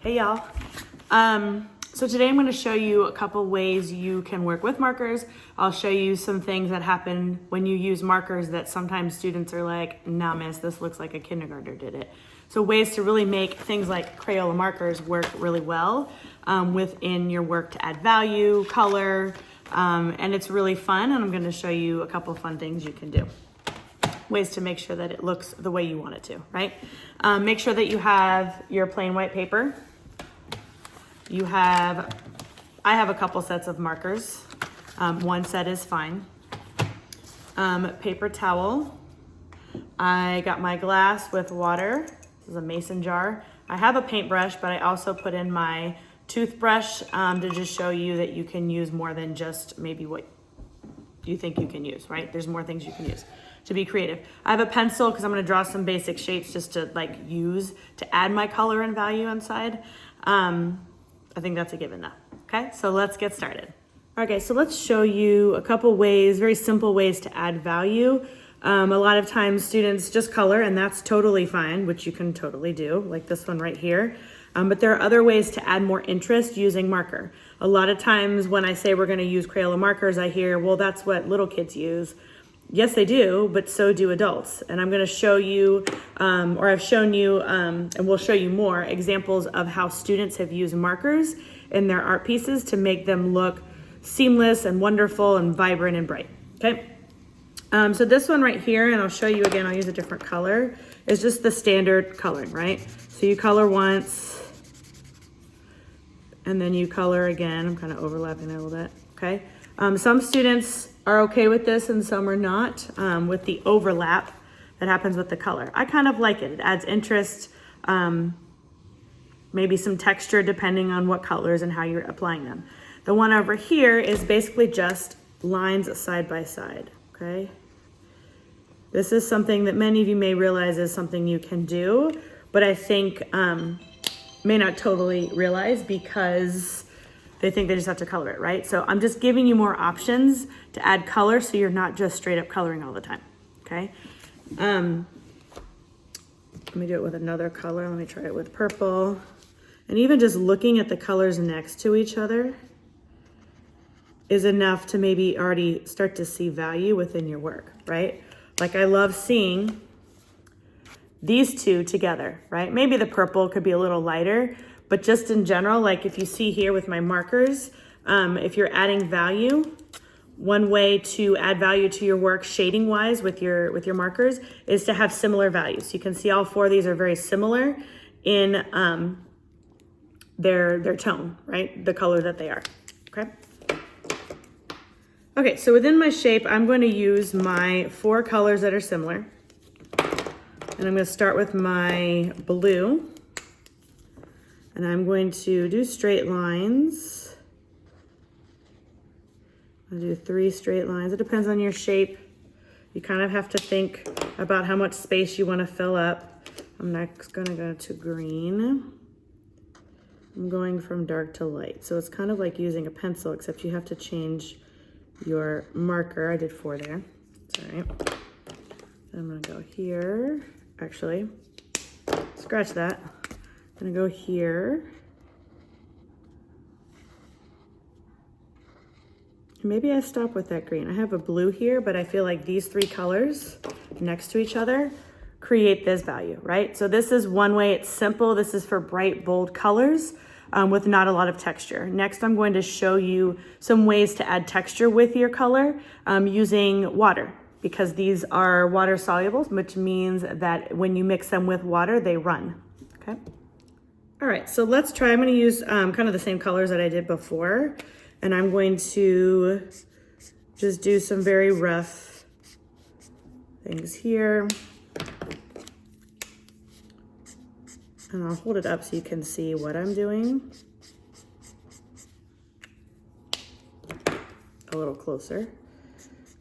Hey y'all. So today I'm going to show you a couple ways you can work with markers. I'll show you some things that happen when you use markers that sometimes students are like, nah miss, this looks like a kindergartner did it. So ways to really make things like Crayola markers work really well within your work to add value, color, and it's really fun, and I'm going to show you a couple fun things you can do. Ways to make sure that it looks the way you want it to, right? Make sure that you have your plain white paper. I have a couple sets of markers. One set is fine. Paper towel. I got my glass with water. This is a mason jar. I have a paintbrush, but I also put in my toothbrush to just show you that you can use more than just maybe what you think you can use, right? There's more things you can use to be creative. I have a pencil because I'm going to draw some basic shapes just to use to add my color and value inside. I think that's a given though. Okay, so let's get started. Okay, so let's show you a couple ways, very simple ways to add value. A lot of times students just color, and that's totally fine, which you can totally do, like this one right here. But there are other ways to add more interest using marker. A lot of times when I say we're going to use Crayola markers, I hear, well, that's what little kids use. Yes, they do, but so do adults. And I'm going to show you, or I've shown you, and we'll show you more examples of how students have used markers in their art pieces to make them look seamless and wonderful and vibrant and bright. Okay. So this one right here, and I'll show you again, I'll use a different color, is just the standard coloring, right? So you color once, and then you color again. I'm kind of overlapping it a little bit, okay? Some students are okay with this and some are not, with the overlap that happens with the color. I kind of like it. It adds interest, maybe some texture depending on what colors and how you're applying them. The one over here is basically just lines side by side, okay? This is something that many of you may realize is something you can do, but I think may not totally realize because they think they just have to color it, right? So I'm just giving you more options to add color so you're not just straight up coloring all the time, okay? Let me do it with another color. Let me try it with purple. And even just looking at the colors next to each other is enough to maybe already start to see value within your work, right? Like I love seeing these two together, right? Maybe the purple could be a little lighter, but just in general, like if you see here with my markers, if you're adding value, one way to add value to your work shading wise with your markers is to have similar values. You can see all four of these are very similar in their tone, right? The color that they are, okay? Okay, so within my shape, I'm going to use my four colors that are similar. And I'm going to start with my blue. And I'm going to do straight lines. I'll do 3 straight lines. It depends on your shape. You kind of have to think about how much space you want to fill up. I'm next going to go to green. I'm going from dark to light. So it's kind of like using a pencil, except you have to change your marker. I did 4 there. It's all right. I'm going to go here. Actually, scratch that. I'm gonna go here. Maybe I stop with that green. I have a blue here, but I feel like these 3 colors next to each other create this value, right? So this is one way. It's simple. This is for bright, bold colors with not a lot of texture. Next, I'm going to show you some ways to add texture with your color using water, because these are water soluble, which means that when you mix them with water, they run, okay? All right, so let's try. I'm going to use kind of the same colors that I did before, and I'm going to just do some very rough things here. And I'll hold it up so you can see what I'm doing. A little closer.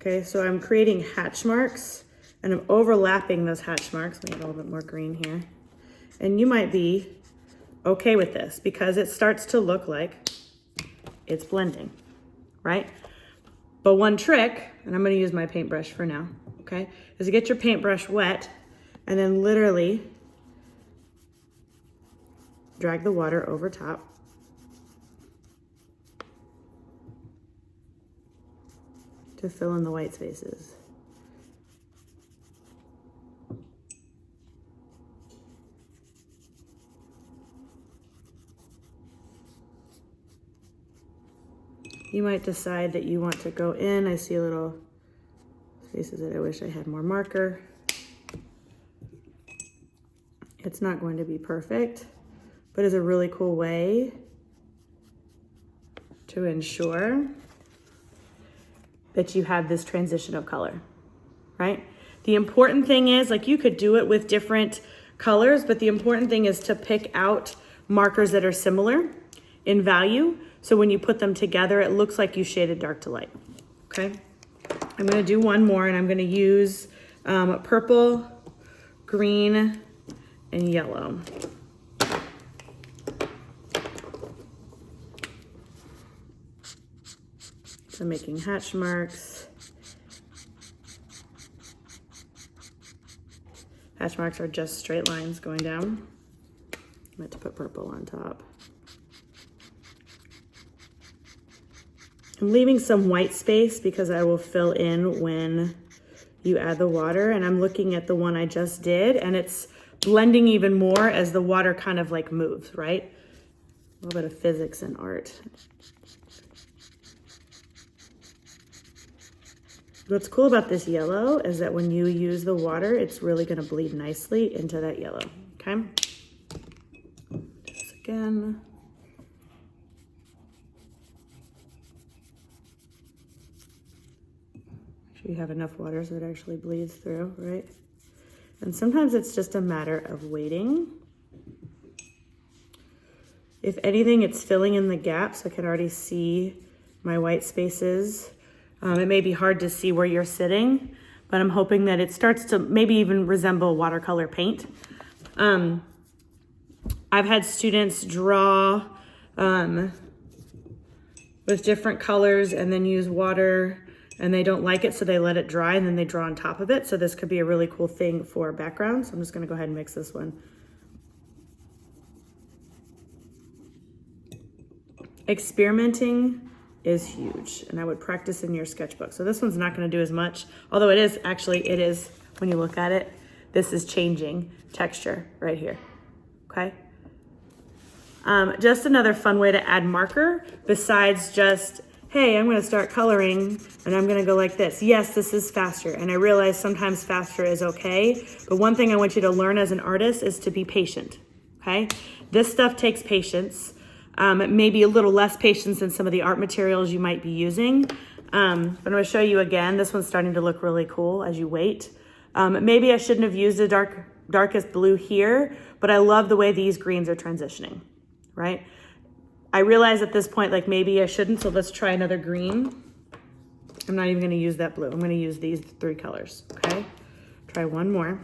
Okay, so I'm creating hatch marks, and I'm overlapping those hatch marks. Let me get a little bit more green here. And you might be okay with this because it starts to look like it's blending, right? But one trick, and I'm going to use my paintbrush for now, okay, is to get your paintbrush wet and then literally drag the water over top. To fill in the white spaces. You might decide that you want to go in. I see little spaces that I wish I had more marker. It's not going to be perfect, but it's a really cool way to ensure that you have this transition of color, right? The important thing is, like, you could do it with different colors, but the important thing is to pick out markers that are similar in value. So when you put them together, it looks like you shaded dark to light, okay? I'm gonna do one more, and I'm gonna use purple, green, and yellow. So making hatch marks. Hatch marks are just straight lines going down. I meant to put purple on top. I'm leaving some white space because I will fill in when you add the water, and I'm looking at the one I just did, and it's blending even more as the water kind of like moves, right? A little bit of physics and art. What's cool about this yellow is that when you use the water, it's really gonna bleed nicely into that yellow, okay? Do this again. Make sure you have enough water so it actually bleeds through, right? And sometimes it's just a matter of waiting. If anything, it's filling in the gaps. I can already see my white spaces. It may be hard to see where you're sitting, but I'm hoping that it starts to maybe even resemble watercolor paint. I've had students draw with different colors and then use water, and they don't like it, so they let it dry and then they draw on top of it. So this could be a really cool thing for background. So I'm just gonna go ahead and mix this one. Experimenting is huge, and I would practice in your sketchbook. So this one's not gonna do as much, although it is, when you look at it, this is changing texture right here, okay? Just another fun way to add marker besides just, hey, I'm gonna start coloring and I'm gonna go like this. Yes, this is faster, and I realize sometimes faster is okay, but one thing I want you to learn as an artist is to be patient, okay? This stuff takes patience. Maybe a little less patience than some of the art materials you might be using. But I'm gonna show you again. This one's starting to look really cool as you wait. Maybe I shouldn't have used the darkest blue here, but I love the way these greens are transitioning, right? I realize at this point, like maybe I shouldn't, so let's try another green. I'm not even gonna use that blue. I'm gonna use these three colors, okay? Try one more.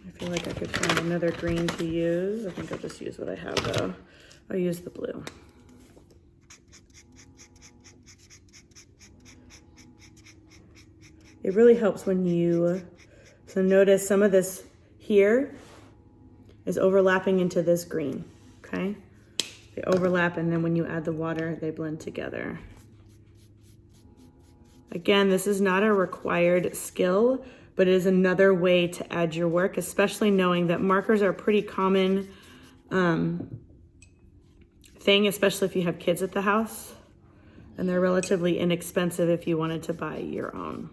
I feel like I could find another green to use. I think I'll just use what I have though. I'll use the blue. It really helps when you, so notice some of this here is overlapping into this green, okay? They overlap, and then when you add the water, they blend together. Again, this is not a required skill, but it is another way to add your work, especially knowing that markers are a pretty common thing, especially if you have kids at the house, and they're relatively inexpensive if you wanted to buy your own.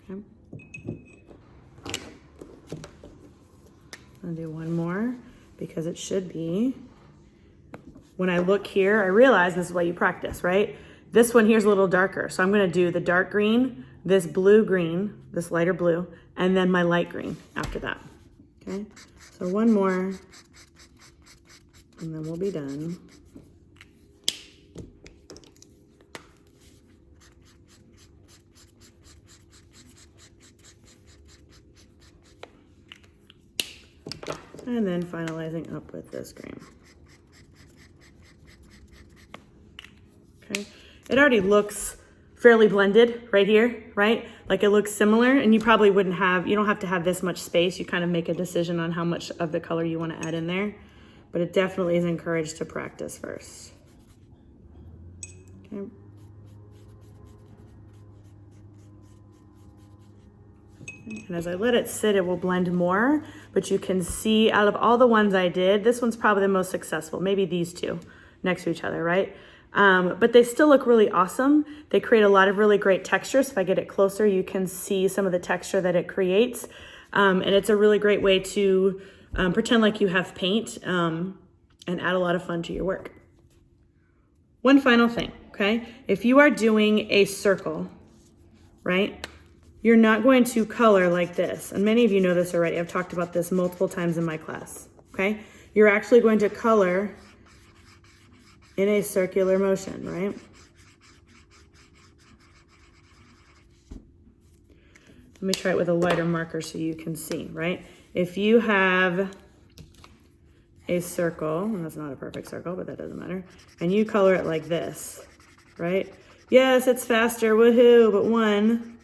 Okay. I'll do one more because it should be. When I look here, I realize this is why you practice, right? This one here's a little darker. So I'm gonna do the dark green, this blue green, this lighter blue, and then my light green after that, okay? So one more, and then we'll be done. And then finalizing up with this green. Okay, it already looks fairly blended right here, right? Like it looks similar, and you probably you don't have to have this much space. You kind of make a decision on how much of the color you want to add in there, but it definitely is encouraged to practice first. Okay. And as I let it sit, it will blend more, but you can see out of all the ones I did, this one's probably the most successful, maybe these two next to each other, right? But they still look really awesome. They create a lot of really great textures. If I get it closer, you can see some of the texture that it creates. And it's a really great way to pretend like you have paint and add a lot of fun to your work. One final thing, okay? If you are doing a circle, right? You're not going to color like this. And many of you know this already. I've talked about this multiple times in my class, okay? You're actually going to color in a circular motion, right? Let me try it with a lighter marker so you can see, right? If you have a circle, and that's not a perfect circle, but that doesn't matter, and you color it like this, right? Yes, it's faster, woohoo, but one,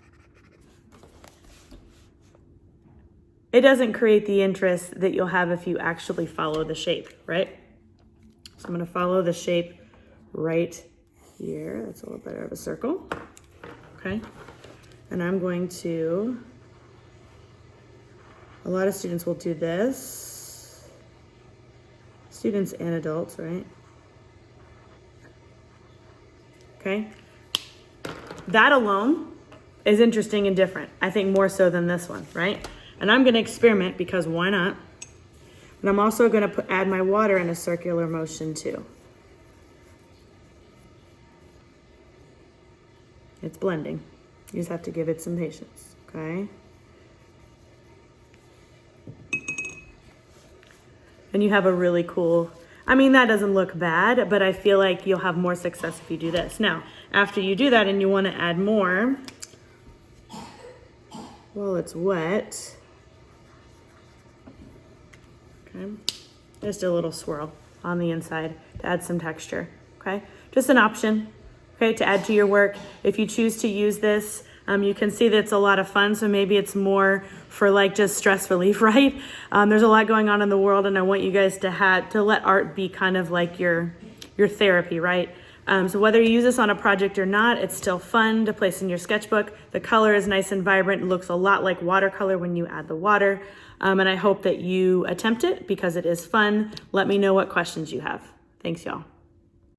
it doesn't create the interest that you'll have if you actually follow the shape, right? So I'm gonna follow the shape right here. That's a little better of a circle, okay? And I'm going to, a lot of students will do this. Students and adults, right? Okay. That alone is interesting and different. I think more so than this one, right? And I'm gonna experiment because why not? And I'm also gonna add my water in a circular motion too. It's blending. You just have to give it some patience, okay? And you have a really cool, I mean, that doesn't look bad, but I feel like you'll have more success if you do this. Now, after you do that and you wanna add more, well, it's wet. Okay, just a little swirl on the inside to add some texture, okay? Just an option, okay, to add to your work. If you choose to use this, you can see that it's a lot of fun, so maybe it's more for like just stress relief, right? There's a lot going on in the world, and I want you guys to let art be kind of like your therapy, right? So whether you use this on a project or not, it's still fun to place in your sketchbook. The color is nice and vibrant. It looks a lot like watercolor when you add the water. And I hope that you attempt it because it is fun. Let me know what questions you have. Thanks, y'all.